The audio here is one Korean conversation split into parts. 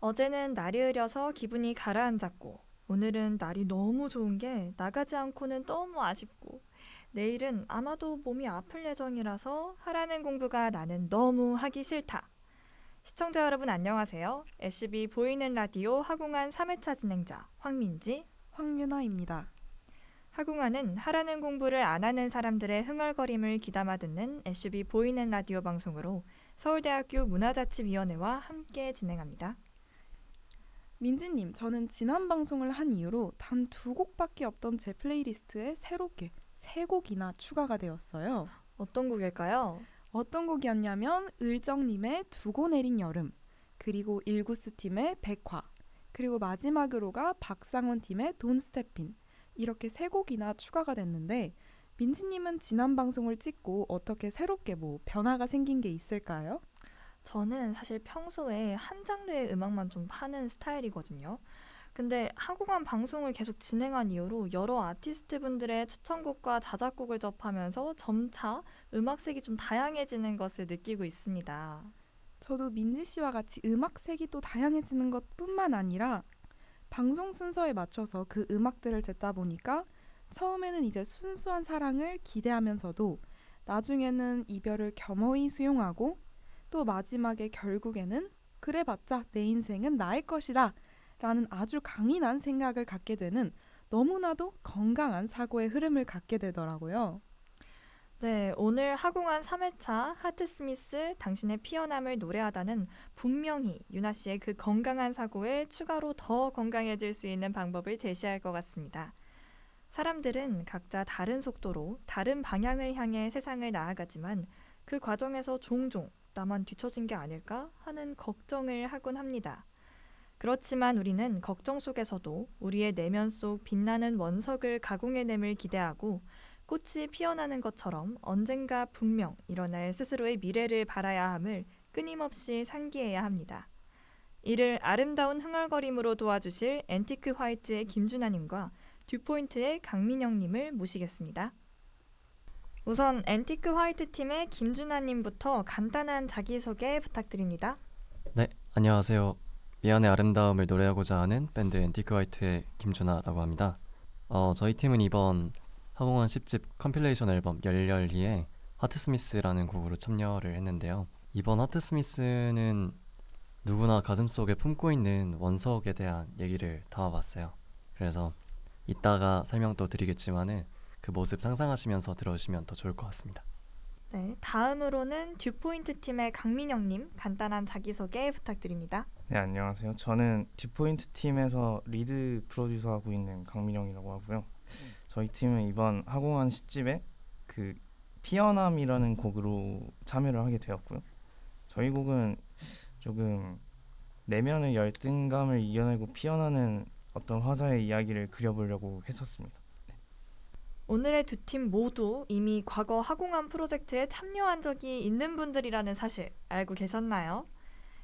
어제는 날이 흐려서 기분이 가라앉았고, 오늘은 날이 너무 좋은 게 나가지 않고는 너무 아쉽고, 내일은 아마도 몸이 아플 예정이라서 하라는 공부가 나는 너무 하기 싫다. 시청자 여러분 안녕하세요. SB 보이는 라디오 하공한 3회차 진행자 황민지, 황윤아입니다. 하공한은 하라는 공부를 안 하는 사람들의 흥얼거림을 귀담아 듣는 SB 보이는 라디오 방송으로 서울대학교 문화자치위원회와 함께 진행합니다. 민지님, 저는 지난 방송을 한 이후로 단 2곡밖에 없던 제 플레이리스트에 새롭게 3곡이나 추가가 되었어요. 어떤 곡일까요? 어떤 곡이었냐면 을정님의 두고 내린 여름, 그리고 일구스 팀의 백화, 그리고 마지막으로가 박상원 팀의 Don't Step In, 이렇게 3곡이나 추가가 됐는데 민지님은 지난 방송을 찍고 어떻게 새롭게 변화가 생긴 게 있을까요? 저는 사실 평소에 한 장르의 음악만 좀 파는 스타일이거든요. 근데 한국어 방송을 계속 진행한 이후로 여러 아티스트 분들의 추천곡과 자작곡을 접하면서 점차 음악색이 좀 다양해지는 것을 느끼고 있습니다. 저도 민지 씨와 같이 음악색이 또 다양해지는 것뿐만 아니라 방송 순서에 맞춰서 그 음악들을 듣다 보니까 처음에는 이제 순수한 사랑을 기대하면서도 나중에는 이별을 겸허히 수용하고 또 마지막에 결국에는 그래봤자 내 인생은 나의 것이다 라는 아주 강인한 생각을 갖게 되는 너무나도 건강한 사고의 흐름을 갖게 되더라고요. 네, 오늘 하공한 3회차 하트스미스 당신의 피어남을 노래하다는 분명히 유나 씨의 그 건강한 사고에 추가로 더 건강해질 수 있는 방법을 제시할 것 같습니다. 사람들은 각자 다른 속도로 다른 방향을 향해 세상을 나아가지만 그 과정에서 종종 나만 뒤처진 게 아닐까 하는 걱정을 하곤 합니다. 그렇지만 우리는 걱정 속에서도 우리의 내면 속 빛나는 원석을 가공해냄을 기대하고 꽃이 피어나는 것처럼 언젠가 분명 일어날 스스로의 미래를 바라야 함을 끊임없이 상기해야 합니다. 이를 아름다운 흥얼거림으로 도와주실 앤티크 화이트의 김준하님과 듀포인트의 강민영님을 모시겠습니다. 우선 앤티크 화이트 팀의 김준하님부터 간단한 자기소개 부탁드립니다. 네, 안녕하세요. 미안의 아름다움을 노래하고자 하는 밴드 앤티크 화이트의 김준하라고 합니다. 저희 팀은 이번 하공한 10집 컴필레이션 앨범 열렬히에 하트스미스라는 곡으로 참여를 했는데요. 이번 하트스미스는 누구나 가슴속에 품고 있는 원석에 대한 얘기를 담아봤어요. 그래서 이따가 설명도 드리겠지만은 그 모습 상상하시면서 들어주시면 더 좋을 것 같습니다. 네, 다음으로는 듀포인트 팀의 강민영님 간단한 자기소개 부탁드립니다. 네, 안녕하세요. 저는 듀포인트 팀에서 리드 프로듀서 하고 있는 강민영이라고 하고요. 저희 팀은 이번 하공한 10집에 그 피어남이라는 곡으로 참여를 하게 되었고요. 저희 곡은 조금 내면의 열등감을 이겨내고 피어나는 어떤 화자의 이야기를 그려보려고 했었습니다. 오늘의 두 팀 모두 이미 과거 하공한 프로젝트에 참여한 적이 있는 분들이라는 사실 알고 계셨나요?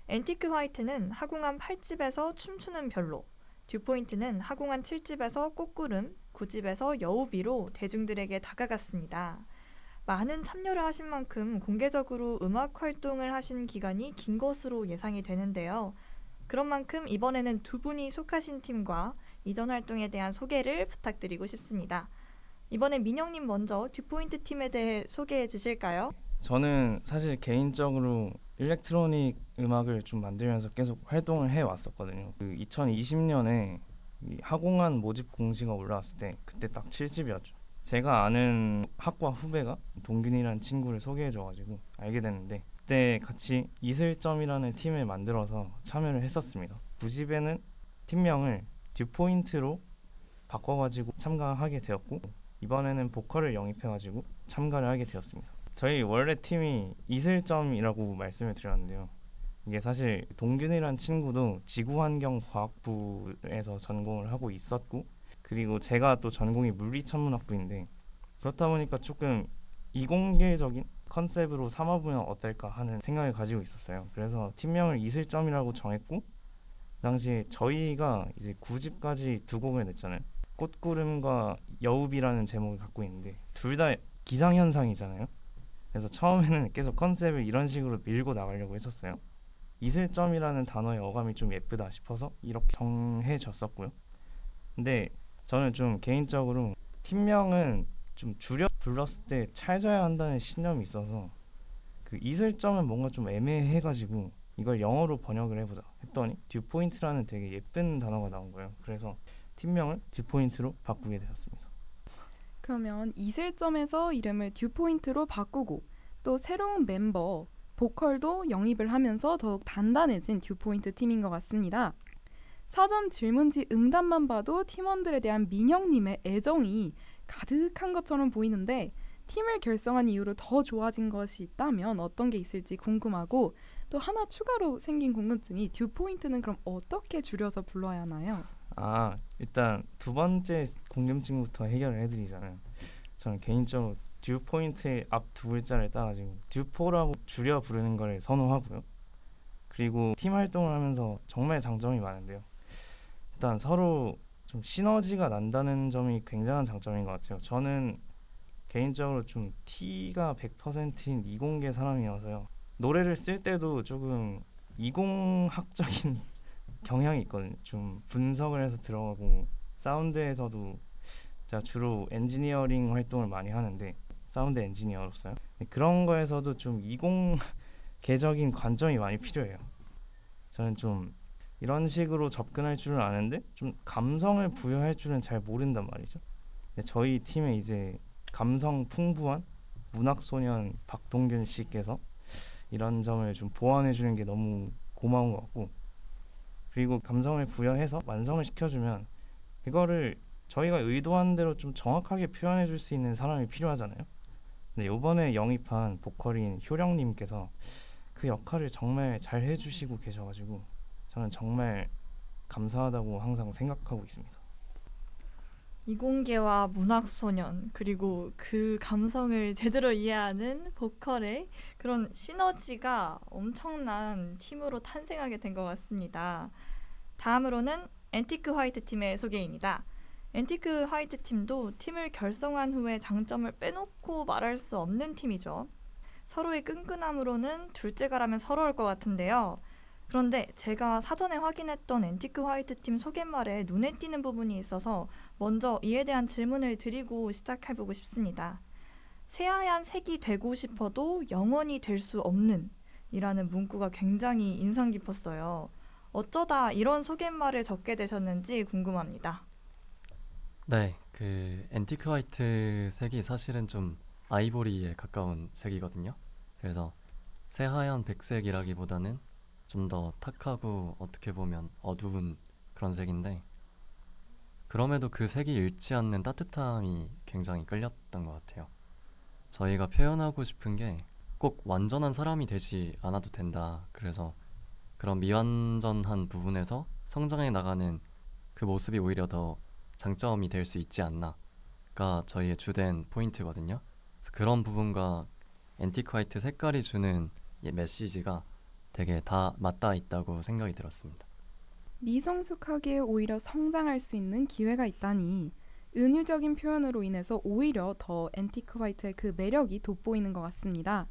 앤티크 화이트는 하공한 8집에서 춤추는 별로, 듀포인트는 하공한 7집에서 꽃구름, 9집에서 여우비로 대중들에게 다가갔습니다. 많은 참여를 하신 만큼 공개적으로 음악 활동을 하신 기간이 긴 것으로 예상이 되는데요. 그런 만큼 이번에는 두 분이 속하신 팀과 이전 활동에 대한 소개를 부탁드리고 싶습니다. 이번에 민영님 먼저 듀포인트 팀에 대해 소개해 주실까요? 저는 사실 개인적으로 일렉트로닉 음악을 좀 만들면서 계속 활동을 해왔었거든요. 그 2020년에 하공한 모집 공지가 올라왔을 때 그때 딱 7집이었죠. 제가 아는 학과 후배가 동균이라는 친구를 소개해줘가지고 알게 됐는데 그때 같이 이슬점이라는 팀을 만들어서 참여를 했었습니다. 9집에는 팀명을 듀포인트로 바꿔가지고 참가하게 되었고 이번에는 보컬을 영입해가지고 참가를 하게 되었습니다. 저희 원래 팀이 이슬점이라고 말씀을 드렸는데요. 이게 사실 동균이란 친구도 지구환경과학부에서 전공을 하고 있었고 그리고 제가 또 전공이 물리천문학부인데 그렇다 보니까 조금 이공계적인 컨셉으로 삼아보면 어떨까 하는 생각을 가지고 있었어요. 그래서 팀명을 이슬점이라고 정했고 그 당시에 저희가 이제 9집까지 두 곡을 냈잖아요. 꽃구름과 여우비라는 제목을 갖고 있는데 둘 다 기상현상이잖아요. 그래서 처음에는 계속 컨셉을 이런 식으로 밀고 나가려고 했었어요. 이슬점이라는 단어의 어감이 좀 예쁘다 싶어서 이렇게 정해졌었고요. 근데 저는 좀 개인적으로 팀명은 좀 줄여 불렀을 때 찰져야 한다는 신념이 있어서 그 이슬점은 뭔가 좀 애매해가지고 이걸 영어로 번역을 해보자 했더니 듀포인트라는 되게 예쁜 단어가 나온 거예요. 그래서 팀명을 듀포인트로 바꾸게 되었습니다. 그러면 이슬점에서 이름을 듀포인트로 바꾸고 또 새로운 멤버, 보컬도 영입을 하면서 더욱 단단해진 듀포인트 팀인 것 같습니다. 사전 질문지 응답만 봐도 팀원들에 대한 민영님의 애정이 가득한 것처럼 보이는데 팀을 결성한 이후로 더 좋아진 것이 있다면 어떤 게 있을지 궁금하고 또 하나 추가로 생긴 궁금증이 듀포인트는 그럼 어떻게 줄여서 불러야 하나요? 일단 두 번째 궁금증부터 해결을 해드리자면 저는 개인적으로 듀포인트의 앞 두 글자를 따가지고 듀포라고 줄여 부르는 걸 선호하고요. 그리고 팀 활동을 하면서 정말 장점이 많은데요. 일단 서로 좀 시너지가 난다는 점이 굉장한 장점인 것 같아요. 저는 개인적으로 좀 T가 100%인 이공계 사람이어서요. 노래를 쓸 때도 조금 이공학적인 경향이 있거든요. 좀 분석을 해서 들어가고 사운드에서도 제가 주로 엔지니어링 활동을 많이 하는데 사운드 엔지니어로서요. 그런 거에서도 좀 이공계적인 관점이 많이 필요해요. 저는 좀 이런 식으로 접근할 줄은 아는데 좀 감성을 부여할 줄은 잘 모른단 말이죠. 근데 저희 팀에 이제 감성 풍부한 문학소년 박동균 씨께서 이런 점을 좀 보완해 주는 게 너무 고마운 것 같고, 그리고 감성을 부여해서 완성을 시켜주면 이거를 저희가 의도한 대로 좀 정확하게 표현해 줄 수 있는 사람이 필요하잖아요. 근데 이번에 영입한 보컬인 효령님께서 그 역할을 정말 잘 해주시고 계셔가지고 저는 정말 감사하다고 항상 생각하고 있습니다. 이공계와 문학소년 그리고 그 감성을 제대로 이해하는 보컬의 그런 시너지가 엄청난 팀으로 탄생하게 된 것 같습니다. 다음으로는 앤티크 화이트 팀의 소개입니다. 앤티크 화이트 팀도 팀을 결성한 후에 장점을 빼놓고 말할 수 없는 팀이죠. 서로의 끈끈함으로는 둘째가라면 서러울 것 같은데요. 그런데 제가 사전에 확인했던 앤티크 화이트 팀 소개말에 눈에 띄는 부분이 있어서 먼저 이에 대한 질문을 드리고 시작해보고 싶습니다. 새하얀 색이 되고 싶어도 영원히 될 수 없는 이라는 문구가 굉장히 인상 깊었어요. 어쩌다 이런 소개말을 적게 되셨는지 궁금합니다. 네, 그 앤티크 화이트 색이 사실은 좀 아이보리에 가까운 색이거든요. 그래서 새하얀 백색이라기보다는 좀 더 탁하고 어떻게 보면 어두운 그런 색인데, 그럼에도 그 색이 잃지 않는 따뜻함이 굉장히 끌렸던 것 같아요. 저희가 표현하고 싶은 게 꼭 완전한 사람이 되지 않아도 된다. 그래서 그런 미완전한 부분에서 성장해 나가는 그 모습이 오히려 더 장점이 될 수 있지 않나가 저희의 주된 포인트거든요. 그래서 그런 부분과 앤티크 화이트 색깔이 주는 이 메시지가 되게 다 맞닿아 있다고 생각이 들었습니다. 미성숙하게 오히려 성장할 수 있는 기회가 있다니 은유적인 표현으로 인해서 오히려 더 앤티크 화이트의 그 매력이 돋보이는 것 같습니다.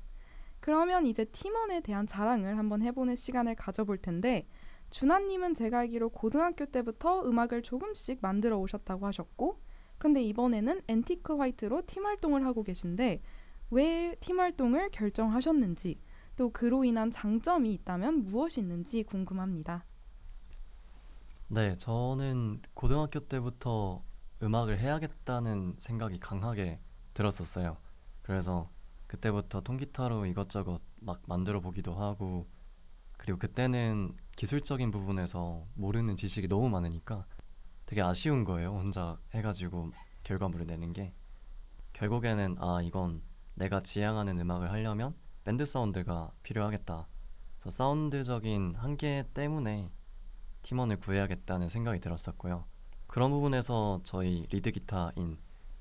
그러면 이제 팀원에 대한 자랑을 한번 해보는 시간을 가져볼 텐데, 준하님은 제가 알기로 고등학교 때부터 음악을 조금씩 만들어 오셨다고 하셨고, 그런데 이번에는 앤티크 화이트로 팀 활동을 하고 계신데 왜 팀 활동을 결정하셨는지, 또 그로 인한 장점이 있다면 무엇이 있는지 궁금합니다. 네, 저는 고등학교 때부터 음악을 해야겠다는 생각이 강하게 들었었어요. 그래서 그때부터 통기타로 이것저것 막 만들어 보기도 하고, 그리고 그때는 기술적인 부분에서 모르는 지식이 너무 많으니까 되게 아쉬운 거예요. 혼자 해가지고 결과물을 내는 게. 결국에는 이건 내가 지향하는 음악을 하려면 밴드 사운드가 필요하겠다. 그래서 사운드적인 한계 때문에 팀원을 구해야겠다는 생각이 들었었고요. 그런 부분에서 저희 리드 기타인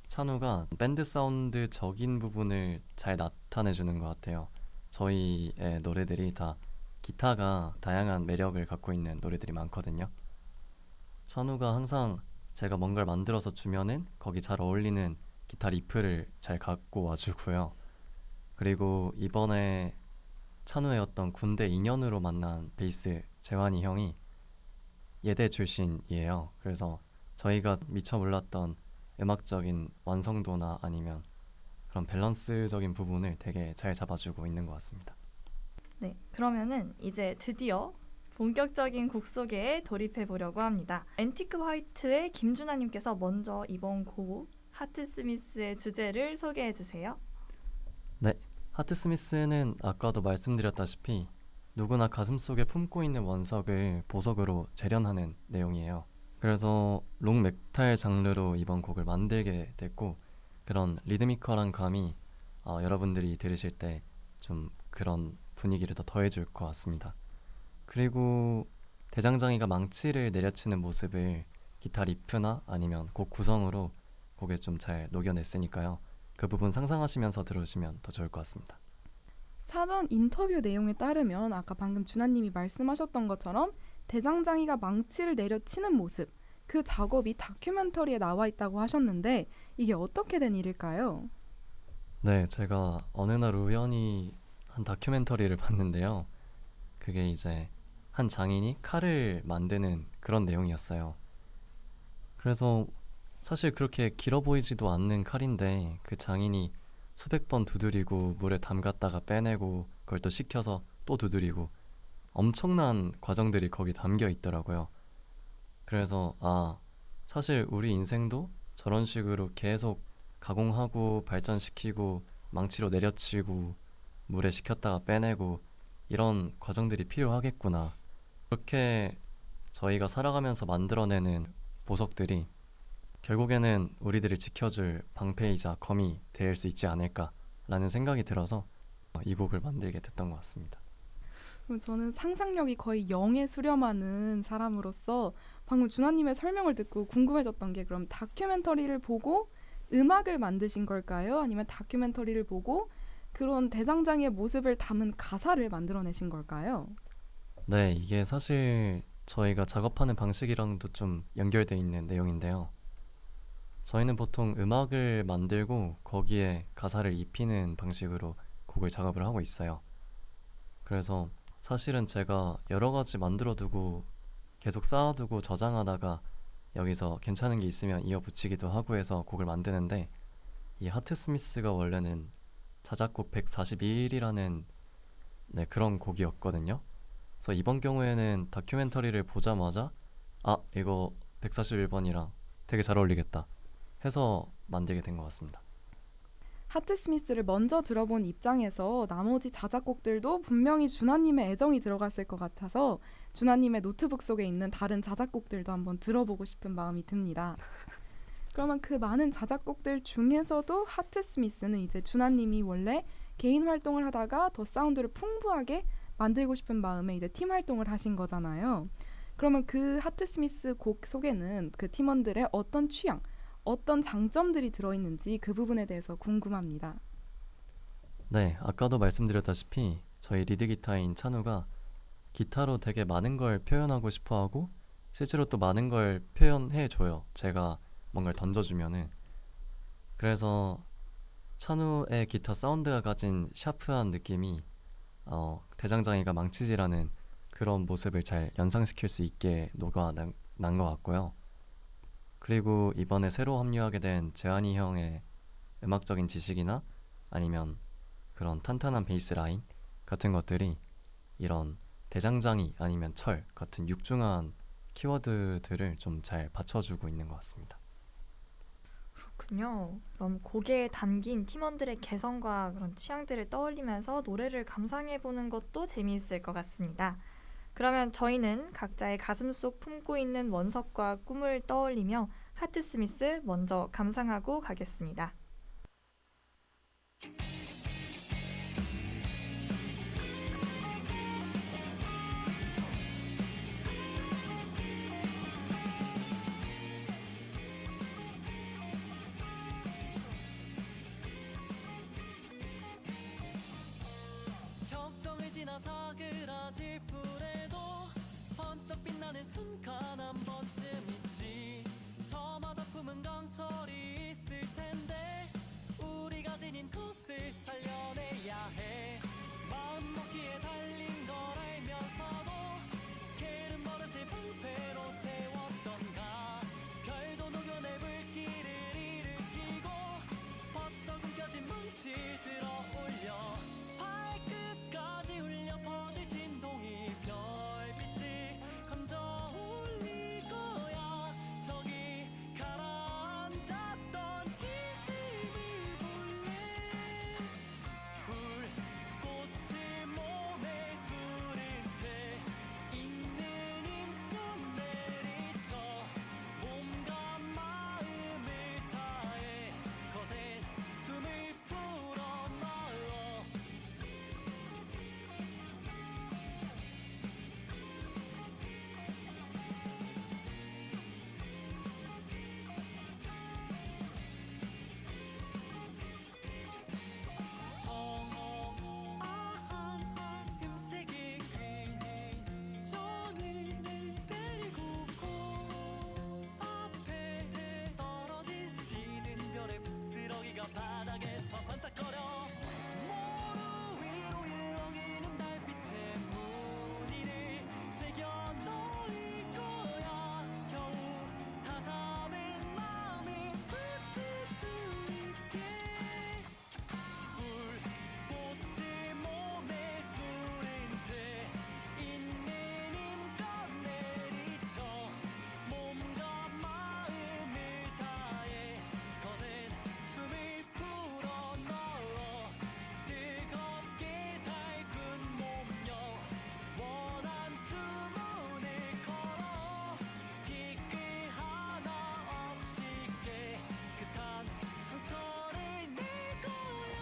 찬우가 밴드 사운드적인 부분을 잘 나타내주는 것 같아요. 저희의 노래들이 다 기타가 다양한 매력을 갖고 있는 노래들이 많거든요. 찬우가 항상 제가 뭔가를 만들어서 주면은 거기 잘 어울리는 기타 리프를 잘 갖고 와주고요. 그리고 이번에 찬우의 어떤 군대 인연으로 만난 베이스 재환이 형이 예대 출신이에요. 그래서 저희가 미처 몰랐던 음악적인 완성도나 아니면 그런 밸런스적인 부분을 되게 잘 잡아주고 있는 것 같습니다. 네, 그러면은 이제 드디어 본격적인 곡 소개에 돌입해 보려고 합니다. 앤티크 화이트의 김준하님께서 먼저 이번 곡 하트스미스의 주제를 소개해 주세요. 네, 하트스미스는 아까도 말씀드렸다시피 누구나 가슴속에 품고 있는 원석을 보석으로 재련하는 내용이에요. 그래서 롱 메탈 장르로 이번 곡을 만들게 됐고 그런 리드미컬한 감이 여러분들이 들으실 때 좀 그런 분위기를 더 더해줄 것 같습니다. 그리고 대장장이가 망치를 내려치는 모습을 기타 리프나 아니면 곡 구성으로 곡에 좀 잘 녹여냈으니까요. 그 부분 상상하시면서 들어주시면 더 좋을 것 같습니다. 사전 인터뷰 내용에 따르면 아까 방금 준하님이 말씀하셨던 것처럼 대장장이가 망치를 내려치는 모습, 그 작업이 다큐멘터리에 나와 있다고 하셨는데 이게 어떻게 된 일일까요? 네, 제가 어느 날 우연히 한 다큐멘터리를 봤는데요. 그게 이제 한 장인이 칼을 만드는 그런 내용이었어요. 그래서 사실 그렇게 길어 보이지도 않는 칼인데 그 장인이 수백 번 두드리고 물에 담갔다가 빼내고 그걸 또 식혀서 또 두드리고 엄청난 과정들이 거기 담겨 있더라고요. 그래서 사실 우리 인생도 저런 식으로 계속 가공하고 발전시키고 망치로 내려치고 물에 식혔다가 빼내고 이런 과정들이 필요하겠구나. 그렇게 저희가 살아가면서 만들어내는 보석들이 결국에는 우리들을 지켜줄 방패이자 검이 될 수 있지 않을까라는 생각이 들어서 이 곡을 만들게 됐던 것 같습니다. 그럼 저는 상상력이 거의 0에 수렴하는 사람으로서 방금 준하님의 설명을 듣고 궁금해졌던 게 그럼 다큐멘터리를 보고 음악을 만드신 걸까요? 아니면 다큐멘터리를 보고 그런 대장장이의 모습을 담은 가사를 만들어내신 걸까요? 네, 이게 사실 저희가 작업하는 방식이랑도 좀 연결돼 있는 내용인데요. 저희는 보통 음악을 만들고 거기에 가사를 입히는 방식으로 곡을 작업을 하고 있어요. 그래서 사실은 제가 여러 가지 만들어두고 계속 쌓아두고 저장하다가 여기서 괜찮은 게 있으면 이어붙이기도 하고 해서 곡을 만드는데 이 하트스미스가 원래는 자작곡 142일이라는 그런 곡이었거든요. 그래서 이번 경우에는 다큐멘터리를 보자마자 이거 141번이랑 되게 잘 어울리겠다 해서 만들게 된 것 같습니다. 하트스미스를 먼저 들어본 입장에서 나머지 자작곡들도 분명히 준하님의 애정이 들어갔을 것 같아서 준하님의 노트북 속에 있는 다른 자작곡들도 한번 들어보고 싶은 마음이 듭니다. 그러면 그 많은 자작곡들 중에서도 하트스미스는 이제 준하님이 원래 개인 활동을 하다가 더 사운드를 풍부하게 만들고 싶은 마음에 이제 팀 활동을 하신 거잖아요. 그러면 그 하트스미스 곡 속에는 그 팀원들의 어떤 취향, 어떤 장점들이 들어있는지 그 부분에 대해서 궁금합니다. 네, 아까도 말씀드렸다시피 저희 리드 기타인 찬우가 기타로 되게 많은 걸 표현하고 싶어하고 실제로 또 많은 걸 표현해줘요. 제가 뭔가를 던져주면은. 그래서 찬우의 기타 사운드가 가진 샤프한 느낌이 대장장이가 망치질하는 그런 모습을 잘 연상시킬 수 있게 녹아난 것 같고요. 그리고 이번에 새로 합류하게 된 재환이 형의 음악적인 지식이나 아니면 그런 탄탄한 베이스 라인 같은 것들이 이런 대장장이 아니면 철 같은 육중한 키워드들을 좀 잘 받쳐주고 있는 것 같습니다. 그렇군요. 그럼 곡에 담긴 팀원들의 개성과 그런 취향들을 떠올리면서 노래를 감상해보는 것도 재미있을 것 같습니다. 그러면 저희는 각자의 가슴속 품고 있는 원석과 꿈을 떠올리며 하트스미스 먼저 감상하고 가겠습니다. 격정을 지나 사그라질 풀에도 번쩍 빛나는 순간 한 번쯤 있지. 저마다 품은 강철이 있을 텐데 우리가 지닌 것을 살려내야 해. 마음 먹기에 앞에서도 게으른 버릇을 방패로 세웠던가 별도 녹여내 불길을 일으키고 번쩍 움켜진 뭉칠 들어 올려 발끝까지 울려 퍼질 진동이 별빛을 건져 올릴 거야 저기 가라앉았던 진심을 볼래 불꽃을 몸에 두른 채 있는 힘껏 내리쳐 몸과 마음을 다해 거센 숨을 불어넣어 청아한 흠색이 긴 전을 내리고 앞에 떨어진 시든 별의 부스러기가 바닥에서 반짝거려 모루 위로 일렁이는 달빛에 무늬를 새겨 넣을 거야 겨우 다 잡은 마음을 붙들 수 있게 불꽃을 몸에 두른 채 있는 힘껏 내리쳐 몸과 마음을 다해 거센 숨을 불어넣어 뜨겁게 달군 몸여 원한 주문을 걸어 티끌 하나 없이 깨끗한 상처를 낼 거야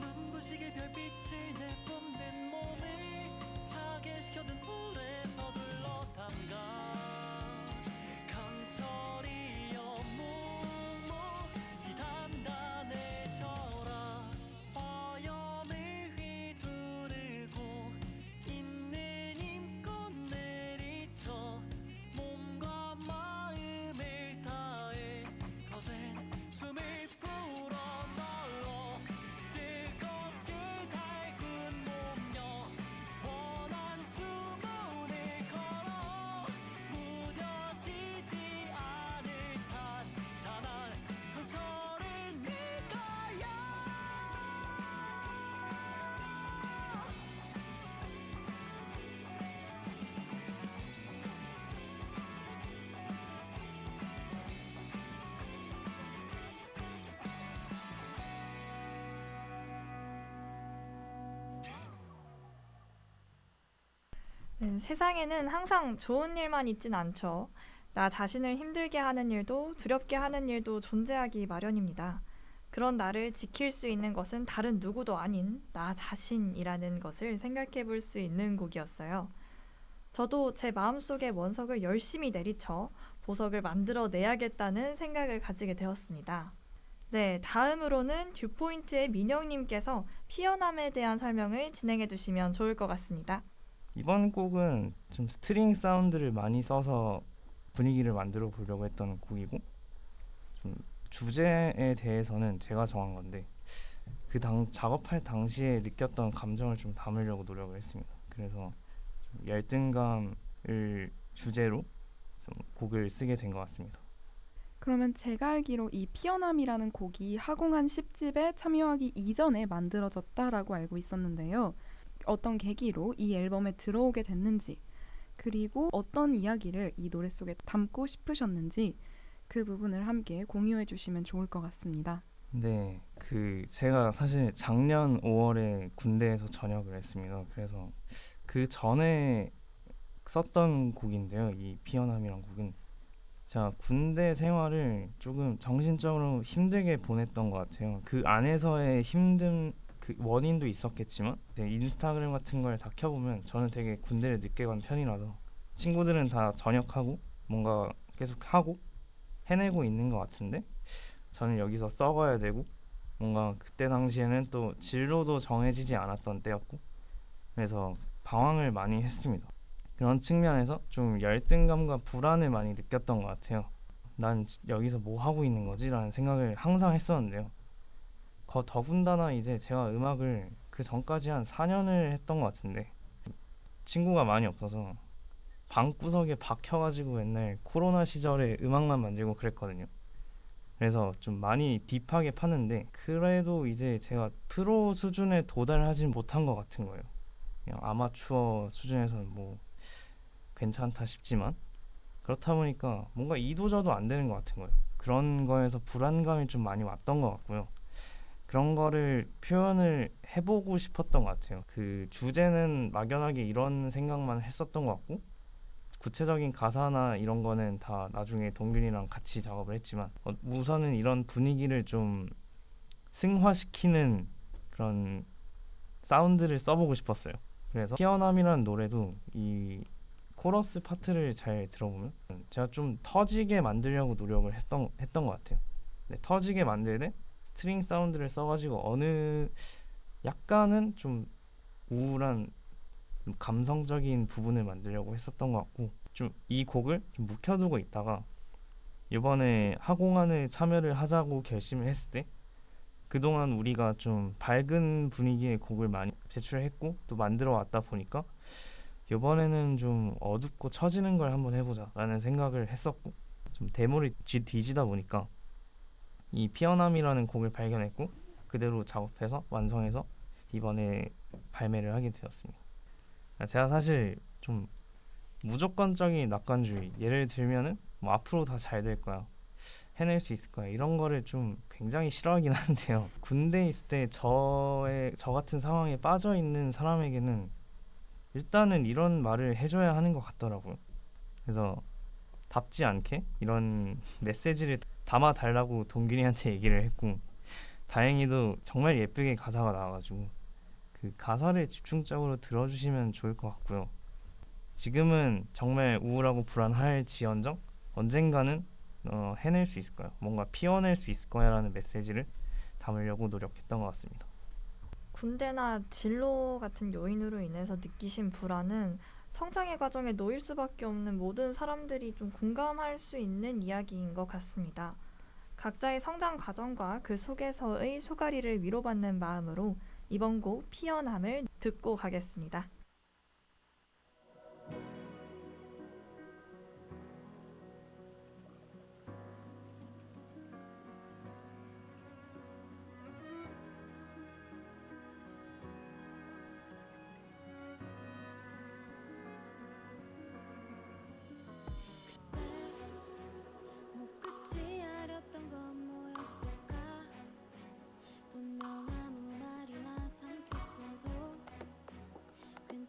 눈부시게 별빛을 내뿜는 몸을 차게 식혀둔 물에 서둘러 담가 강철이여 묵묵히 단단해져라 화염을 휘두르고 있는 힘껏 내리쳐 몸과 마음을 다해 거센 숨을 불어넣어 뜨겁게 달군 몸여 원한 주문을 걸어 무뎌지지 않을 단단한 상처를 낼 거야 세상에는 항상 좋은 일만 있진 않죠. 나 자신을 힘들게 하는 일도 두렵게 하는 일도 존재하기 마련입니다. 그런 나를 지킬 수 있는 것은 다른 누구도 아닌 나 자신이라는 것을 생각해 볼 수 있는 곡이었어요. 저도 제 마음속의 원석을 열심히 내리쳐 보석을 만들어 내야겠다는 생각을 가지게 되었습니다. 네, 다음으로는 듀포인트의 민영님께서 피어남에 대한 설명을 진행해 주시면 좋을 것 같습니다. 이번 곡은 좀 스트링 사운드를 많이 써서 분위기를 만들어 보려고 했던 곡이고 좀 주제에 대해서는 제가 정한 건데 그 작업할 당시에 느꼈던 감정을 좀 담으려고 노력을 했습니다. 그래서 좀 열등감을 주제로 좀 곡을 쓰게 된 것 같습니다. 그러면 제가 알기로 이 피어남이라는 곡이 하공한 10집에 참여하기 이전에 만들어졌다라고 알고 있었는데요. 어떤 계기로 이 앨범에 들어오게 됐는지 그리고 어떤 이야기를 이 노래 속에 담고 싶으셨는지 그 부분을 함께 공유해 주시면 좋을 것 같습니다. 네, 제가 사실 작년 5월에 군대에서 전역을 했습니다. 그래서 그 전에 썼던 곡인데요. 이 피어남이란 곡은 제가 군대 생활을 조금 정신적으로 힘들게 보냈던 것 같아요. 그 안에서의 힘든 그 원인도 있었겠지만 인스타그램 같은 걸 다 켜보면 저는 되게 군대를 늦게 간 편이라서 친구들은 다 전역하고 뭔가 계속 하고 해내고 있는 것 같은데 저는 여기서 썩어야 되고 뭔가 그때 당시에는 또 진로도 정해지지 않았던 때였고 그래서 방황을 많이 했습니다. 그런 측면에서 좀 열등감과 불안을 많이 느꼈던 것 같아요. 난 여기서 뭐 하고 있는 거지? 라는 생각을 항상 했었는데요. 더군다나 이제 제가 음악을 그 전까지 한 4년을 했던 것 같은데 친구가 많이 없어서 방구석에 박혀가지고 맨날 코로나 시절에 음악만 만들고 그랬거든요. 그래서 좀 많이 딥하게 팠는데 그래도 이제 제가 프로 수준에 도달하진 못한 것 같은 거예요. 그냥 아마추어 수준에서는 뭐 괜찮다 싶지만 그렇다 보니까 뭔가 이도저도 안 되는 것 같은 거예요. 그런 거에서 불안감이 좀 많이 왔던 것 같고요. 그런 거를 표현을 해보고 싶었던 것 같아요. 그 주제는 막연하게 이런 생각만 했었던 것 같고 구체적인 가사나 이런 거는 다 나중에 동균이랑 같이 작업을 했지만 우선은 이런 분위기를 좀 승화시키는 그런 사운드를 써보고 싶었어요. 그래서 피어남이라는 노래도 이 코러스 파트를 잘 들어보면 제가 좀 터지게 만들려고 노력을 했던 것 같아요. 근데 터지게 만들 때 스트링 사운드를 써가지고 어느 약간은 좀 우울한 좀 감성적인 부분을 만들려고 했었던 것 같고 좀 이 곡을 좀 묵혀두고 있다가 이번에 하공안을 참여를 하자고 결심을 했을 때 그동안 우리가 좀 밝은 분위기의 곡을 많이 제출했고 또 만들어 왔다 보니까 이번에는 좀 어둡고 처지는 걸 한번 해보자 라는 생각을 했었고 좀 데모를 뒤지다 보니까 이 피어남이라는 곡을 발견했고 그대로 작업해서 완성해서 이번에 발매를 하게 되었습니다. 제가 사실 좀 무조건적인 낙관주의, 예를 들면은 뭐 앞으로 다 잘 될 거야, 해낼 수 있을 거야, 이런 거를 좀 굉장히 싫어하긴 하는데요. 군대에 있을 때 저 같은 상황에 빠져 있는 사람에게는 일단은 이런 말을 해줘야 하는 것 같더라고요. 그래서 답지 않게 이런 메시지를 담아달라고 동균이한테 얘기를 했고 다행히도 정말 예쁘게 가사가 나와가지고 그 가사를 집중적으로 들어주시면 좋을 것 같고요. 지금은 정말 우울하고 불안할지언정 언젠가는 해낼 수 있을 거야, 뭔가 피워낼 수 있을 거야 라는 메시지를 담으려고 노력했던 것 같습니다. 군대나 진로 같은 요인으로 인해서 느끼신 불안은 성장의 과정에 놓일 수밖에 없는 모든 사람들이 좀 공감할 수 있는 이야기인 것 같습니다. 각자의 성장 과정과 그 속에서의 소가리를 위로받는 마음으로 이번 곡 피어남을 듣고 가겠습니다. 묻지 않았던 건 뭐였을까 분명 아무 말이나 삼켰어도 그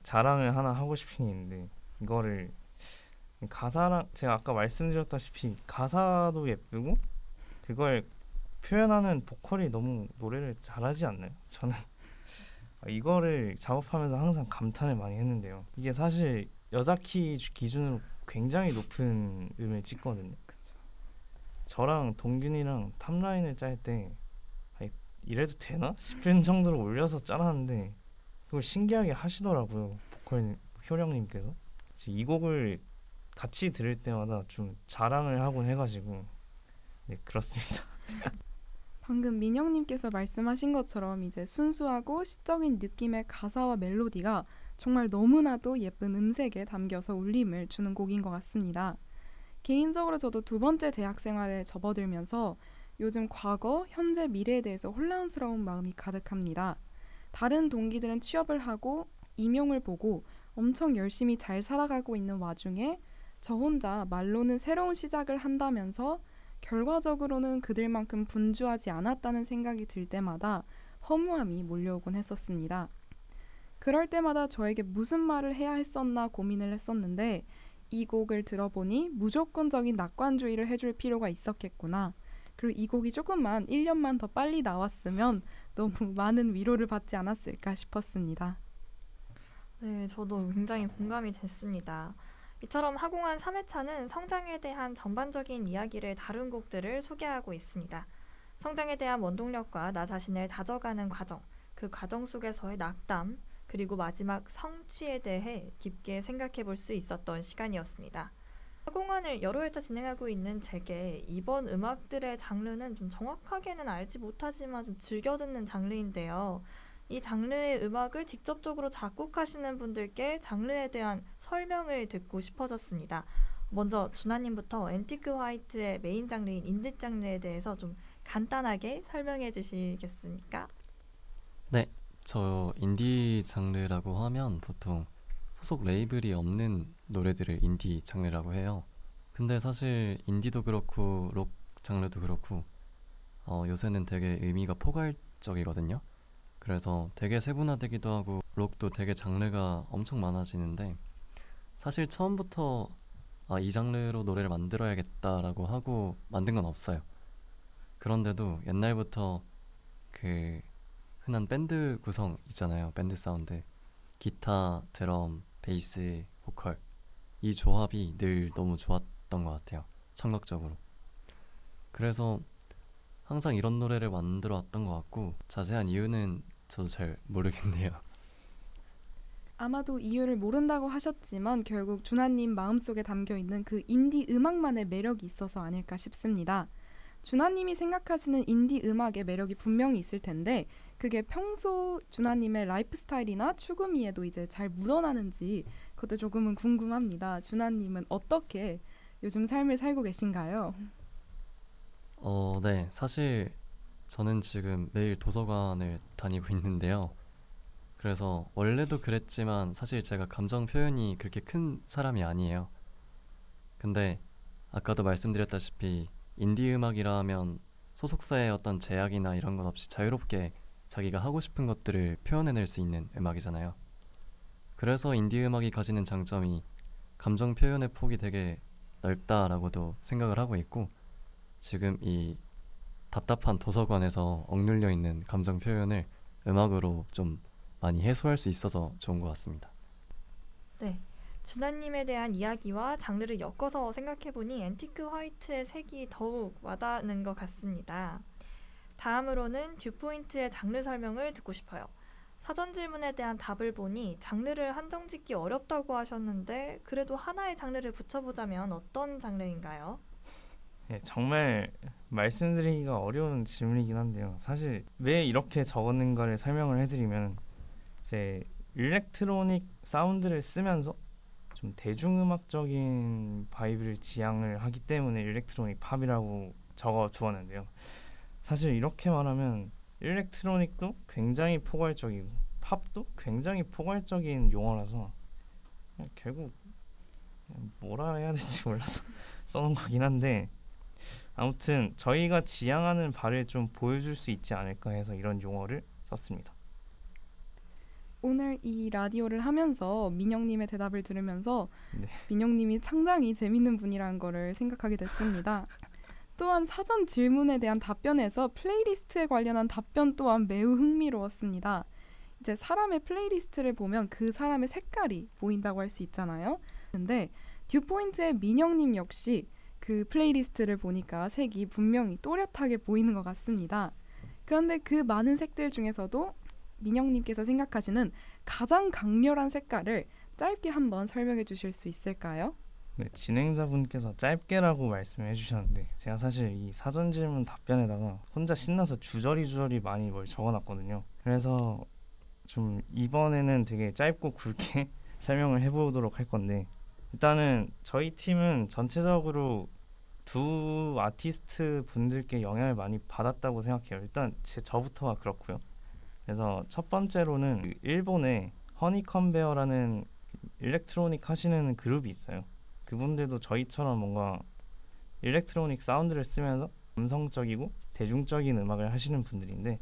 자랑을 하나 하고 싶은 게 있는데 이거를 가사랑 제가 아까 말씀드렸다시피 가사도 예쁘고 그걸 표현하는 보컬이 너무 노래를 잘하지 않나요? 저는 이거를 작업하면서 항상 감탄을 많이 했는데요. 이게 사실 여자 키 기준으로 굉장히 높은 음을 찍거든요. 저랑 동균이랑 탑라인을 짤 때 이래도 되나 싶은 정도로 올려서 짜놨는데 그걸 신기하게 하시더라고요. 보컬 효령님께서. 이 곡을 같이 들을 때마다 좀 자랑을 하곤 해가지고 네 그렇습니다. 방금 민영님께서 말씀하신 것처럼 이제 순수하고 시적인 느낌의 가사와 멜로디가 정말 너무나도 예쁜 음색에 담겨서 울림을 주는 곡인 것 같습니다. 개인적으로 저도 두 번째 대학 생활에 접어들면서 요즘 과거, 현재, 미래에 대해서 혼란스러운 마음이 가득합니다. 다른 동기들은 취업을 하고 임용을 보고 엄청 열심히 잘 살아가고 있는 와중에 저 혼자 말로는 새로운 시작을 한다면서 결과적으로는 그들만큼 분주하지 않았다는 생각이 들 때마다 허무함이 몰려오곤 했었습니다. 그럴 때마다 저에게 무슨 말을 해야 했었나 고민을 했었는데 이 곡을 들어보니 무조건적인 낙관주의를 해줄 필요가 있었겠구나. 그리고 이 곡이 조금만 1년만 더 빨리 나왔으면 너무 많은 위로를 받지 않았을까 싶었습니다. 네, 저도 굉장히 공감이 됐습니다. 이처럼 하공한 3회차는 성장에 대한 전반적인 이야기를 다룬 곡들을 소개하고 있습니다. 성장에 대한 원동력과 나 자신을 다져가는 과정, 그 과정 속에서의 낙담, 그리고 마지막 성취에 대해 깊게 생각해 볼 수 있었던 시간이었습니다. 하공안을 여러 회차 진행하고 있는 제게 이번 음악들의 장르는 좀 정확하게는 알지 못하지만 좀 즐겨 듣는 장르인데요. 이 장르의 음악을 직접적으로 작곡하시는 분들께 장르에 대한 설명을 듣고 싶어졌습니다. 먼저 준하님부터 앤티크 화이트의 메인 장르인 인디 장르에 대해서 좀 간단하게 설명해 주시겠습니까? 네, 저 인디 장르라고 하면 보통 소속 레이블이 없는 노래들을 인디 장르라고 해요. 근데 사실 인디도 그렇고 록 장르도 그렇고 요새는 되게 의미가 포괄적이거든요. 그래서 되게 세분화되기도 하고 록도 되게 장르가 엄청 많아지는데 사실 처음부터 이 장르로 노래를 만들어야겠다라고 하고 만든 건 없어요. 그런데도 옛날부터 그 흔한 밴드 구성 있잖아요. 밴드 사운드. 기타, 드럼, 베이스, 보컬. 이 조합이 늘 너무 좋았던 것 같아요. 청각적으로. 그래서 항상 이런 노래를 만들어 왔던 것 같고 자세한 이유는 저도 잘 모르겠네요. 아마도 이유를 모른다고 하셨지만 결국 준하님 마음속에 담겨있는 그 인디 음악만의 매력이 있어서 아닐까 싶습니다. 준하님이 생각하시는 인디 음악의 매력이 분명히 있을 텐데 그게 평소 준하님의 라이프 스타일이나 추구미에도 이제 잘 묻어나는지 그것도 조금은 궁금합니다. 준하님은 어떻게 요즘 삶을 살고 계신가요? 네. 사실 저는 지금 매일 도서관을 다니고 있는데요. 그래서 원래도 그랬지만 사실 제가 감정 표현이 그렇게 큰 사람이 아니에요. 근데 아까도 말씀드렸다시피 인디 음악이라 하면 소속사의 어떤 제약이나 이런 것 없이 자유롭게 자기가 하고 싶은 것들을 표현해낼 수 있는 음악이잖아요. 그래서 인디 음악이 가지는 장점이 감정 표현의 폭이 되게 넓다라고도 생각을 하고 있고 지금 이 답답한 도서관에서 억눌려 있는 감정 표현을 음악으로 좀 많이 해소할 수 있어서 좋은 것 같습니다. 네. 준하님에 대한 이야기와 장르를 엮어서 생각해보니 앤티크 화이트의 색이 더욱 와닿는 것 같습니다. 다음으로는 듀포인트의 장르 설명을 듣고 싶어요. 사전 질문에 대한 답을 보니 장르를 한정짓기 어렵다고 하셨는데 그래도 하나의 장르를 붙여보자면 어떤 장르인가요? 네, 정말 말씀드리기가 어려운 질문이긴 한데요. 사실 왜 이렇게 적었는가를 설명을 해드리면 제 일렉트로닉 사운드를 쓰면서 좀 대중음악적인 바이브를 지향을 하기 때문에 일렉트로닉 팝이라고 적어 주었는데요. 사실 이렇게 말하면 일렉트로닉도 굉장히 포괄적이고 팝도 굉장히 포괄적인 용어라서 결국 뭐라 해야 될지 몰라서 써놓은 거긴 한데 아무튼 저희가 지향하는 바를 좀 보여줄 수 있지 않을까 해서 이런 용어를 썼습니다. 오늘 이 라디오를 하면서 민영님의 대답을 들으면서 네. 민영님이 상당히 재밌는 분이라는 거를 생각하게 됐습니다. 또한 사전 질문에 대한 답변에서 플레이리스트에 관련한 답변 또한 매우 흥미로웠습니다. 이제 사람의 플레이리스트를 보면 그 사람의 색깔이 보인다고 할 수 있잖아요. 근데 듀포인트의 민영님 역시 그 플레이리스트를 보니까 색이 분명히 또렷하게 보이는 것 같습니다. 그런데 그 많은 색들 중에서도 민영님께서 생각하시는 가장 강렬한 색깔을 짧게 한번 설명해 주실 수 있을까요? 네, 진행자분께서 짧게라고 말씀을 해주셨는데 제가 사실 이 사전 질문 답변에다가 혼자 신나서 주저리 많이 뭘 적어놨거든요. 그래서 좀 이번에는 되게 짧고 굵게 설명을 해보도록 할 건데, 일단은 저희 팀은 전체적으로 두 아티스트 분들께 영향을 많이 받았다고 생각해요. 일단 저부터가 그렇고요. 그래서 첫 번째로는 그 일본의 허니컨베어라는 일렉트로닉 하시는 그룹이 있어요. 그분들도 저희처럼 뭔가 일렉트로닉 사운드를 쓰면서 감성적이고 대중적인 음악을 하시는 분들인데,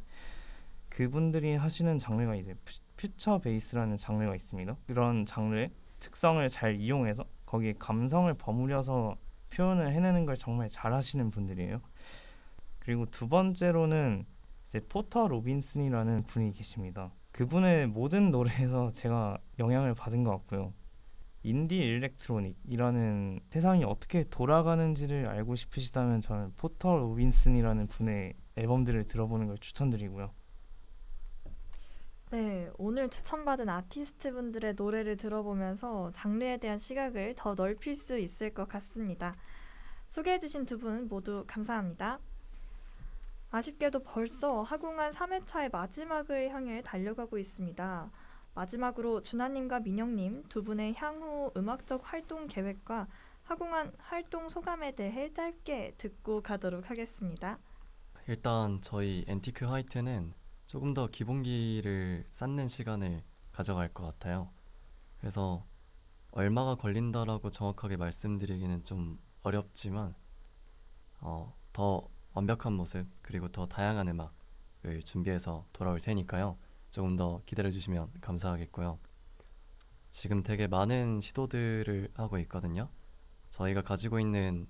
그분들이 하시는 장르가 이제 퓨처 베이스라는 장르가 있습니다. 그런 장르의 특성을 잘 이용해서 거기에 감성을 버무려서 표현을 해내는 걸 정말 잘 하시는 분들이에요. 그리고 두 번째로는 이제 포터 로빈슨이라는 분이 계십니다. 그분의 모든 노래에서 제가 영향을 받은 것 같고요. 인디 일렉트로닉이라는 세상이 어떻게 돌아가는지를 알고 싶으시다면 저는 포터 로빈슨이라는 분의 앨범들을 들어보는 걸 추천드리고요. 네, 오늘 추천받은 아티스트 분들의 노래를 들어보면서 장르에 대한 시각을 더 넓힐 수 있을 것 같습니다. 소개해주신 두 분 모두 감사합니다. 아쉽게도 벌써 하공한 3회차의 마지막을 향해 달려가고 있습니다. 마지막으로 준하님과 민영님 두 분의 향후 음악적 활동 계획과 하공한 활동 소감에 대해 짧게 듣고 가도록 하겠습니다. 일단 저희 엔티크 화이트는 조금 더 기본기를 쌓는 시간을 가져갈 것 같아요. 그래서 얼마가 걸린다라고 정확하게 말씀드리기는 좀 어렵지만 더 완벽한 모습 그리고 더 다양한 음악을 준비해서 돌아올 테니까요. 조금 더 기다려주시면 감사하겠고요. 지금 되게 많은 시도들을 하고 있거든요. 저희가 가지고 있는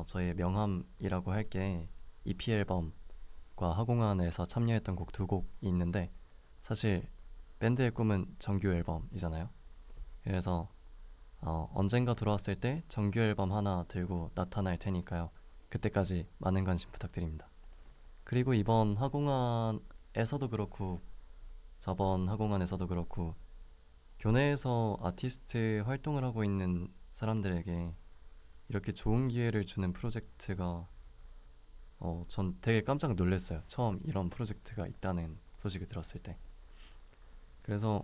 저희의 명함이라고 할 게 EP 앨범과 하공안에서 참여했던 곡 두 곡이 있는데, 사실 밴드의 꿈은 정규 앨범이잖아요. 그래서 언젠가 돌아왔을 때 정규 앨범 하나 들고 나타날 테니까요. 그때까지 많은 관심 부탁드립니다. 그리고 이번 하공안에서도 그렇고 저번 하공안에서도 그렇고 교내에서 아티스트 활동을 하고 있는 사람들에게 이렇게 좋은 기회를 주는 프로젝트가 전 되게 깜짝 놀랐어요. 처음 이런 프로젝트가 있다는 소식을 들었을 때. 그래서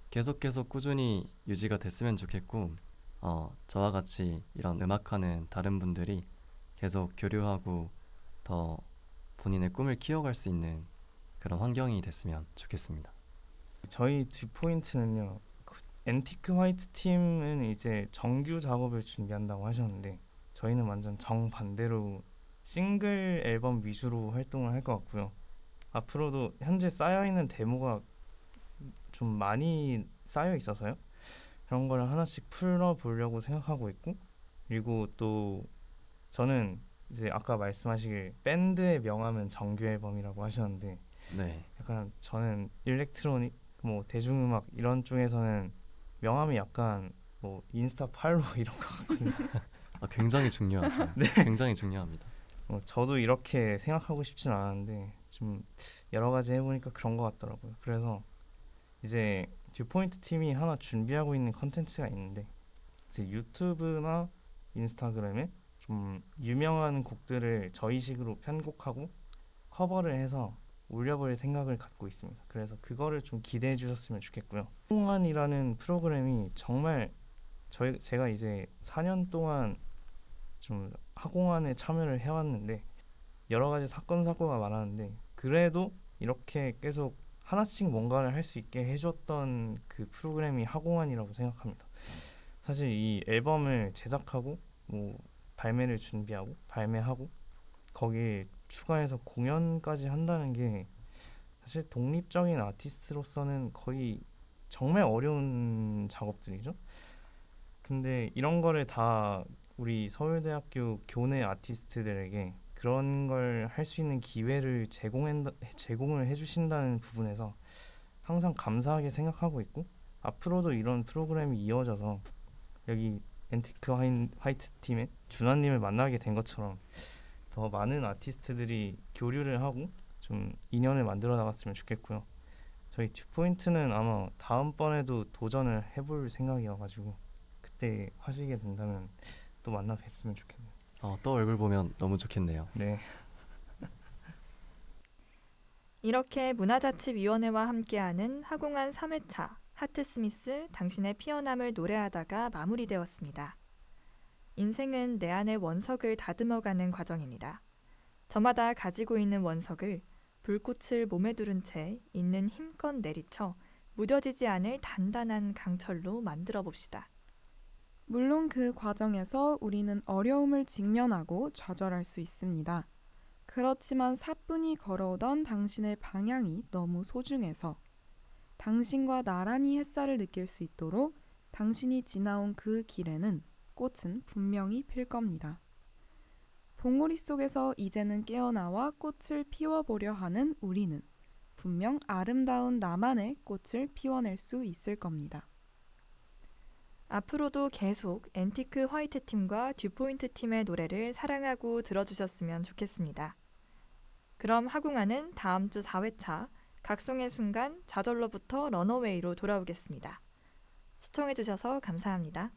계속 꾸준히 유지가 됐으면 좋겠고, 저와 같이 이런 음악하는 다른 분들이 계속 교류하고 더 본인의 꿈을 키워갈 수 있는 그런 환경이 됐으면 좋겠습니다. 저희 듀포인트는요, 엔티크 화이트 팀은 이제 정규 작업을 준비한다고 하셨는데 저희는 완전 정반대로 싱글 앨범 위주로 활동을 할 것 같고요. 앞으로도 현재 쌓여있는 데모가 좀 많이 쌓여 있어서요. 그런 걸 하나씩 풀어보려고 생각하고 있고, 그리고 또 저는 이제 아까 말씀하시길 밴드의 명함은 정규 앨범이라고 하셨는데, 네, 약간 저는 일렉트로닉, 뭐 대중음악 이런 쪽에서는 명함이 약간 뭐 인스타 팔로우 이런 거 같거든요. 굉장히 중요하죠. 네. 굉장히 중요합니다. 저도 이렇게 생각하고 싶진 않았는데 좀 여러 가지 해보니까 그런 것 같더라고요. 그래서 이제 듀포인트 팀이 하나 준비하고 있는 컨텐츠가 있는데, 이제 유튜브나 인스타그램에 좀 유명한 곡들을 저희식으로 편곡하고 커버를 해서 올려볼 생각을 갖고 있습니다. 그래서 그거를 좀 기대해 주셨으면 좋겠고요. 하공안이라는 프로그램이 정말 제가 이제 4년 동안 좀 하공안에 참여를 해왔는데 여러 가지 사건 사고가 많았는데, 그래도 이렇게 계속 하나씩 뭔가를 할 수 있게 해줬던 그 프로그램이 하공안이라고 생각합니다. 사실 이 앨범을 제작하고 뭐 발매를 준비하고 발매하고 거기에 추가해서 공연까지 한다는 게 사실 독립적인 아티스트로서는 거의 정말 어려운 작업들이죠. 근데 이런 거를 다 우리 서울대학교 교내 아티스트들에게 그런 걸 할 수 있는 기회를 제공을 해주신다는 부분에서 항상 감사하게 생각하고 있고, 앞으로도 이런 프로그램이 이어져서 여기 앤티크 화이트 팀의 준하님을 만나게 된 것처럼 더 많은 아티스트들이 교류를 하고 좀 인연을 만들어 나갔으면 좋겠고요. 저희 듀포인트는 아마 다음번에도 도전을 해볼 생각이어가지고 그때 하시게 된다면 또 만나 뵀으면 좋겠네요. 또 얼굴 보면 너무 좋겠네요. 네. 이렇게 문화자치위원회와 함께하는 하공한 3회차 하트스미스 당신의 피어남을 노래하다가 마무리되었습니다. 인생은 내 안의 원석을 다듬어가는 과정입니다. 저마다 가지고 있는 원석을 불꽃을 몸에 두른 채 있는 힘껏 내리쳐 무뎌지지 않을 단단한 강철로 만들어 봅시다. 물론 그 과정에서 우리는 어려움을 직면하고 좌절할 수 있습니다. 그렇지만 사뿐히 걸어오던 당신의 방향이 너무 소중해서 당신과 나란히 햇살을 느낄 수 있도록 당신이 지나온 그 길에는 꽃은 분명히 필 겁니다. 봉우리 속에서 이제는 깨어나와 꽃을 피워보려 하는 우리는 분명 아름다운 나만의 꽃을 피워낼 수 있을 겁니다. 앞으로도 계속 앤티크 화이트 팀과 듀포인트 팀의 노래를 사랑하고 들어주셨으면 좋겠습니다. 그럼 하궁아는 다음 주 4회차 각성의 순간 좌절로부터 런어웨이로 돌아오겠습니다. 시청해주셔서 감사합니다.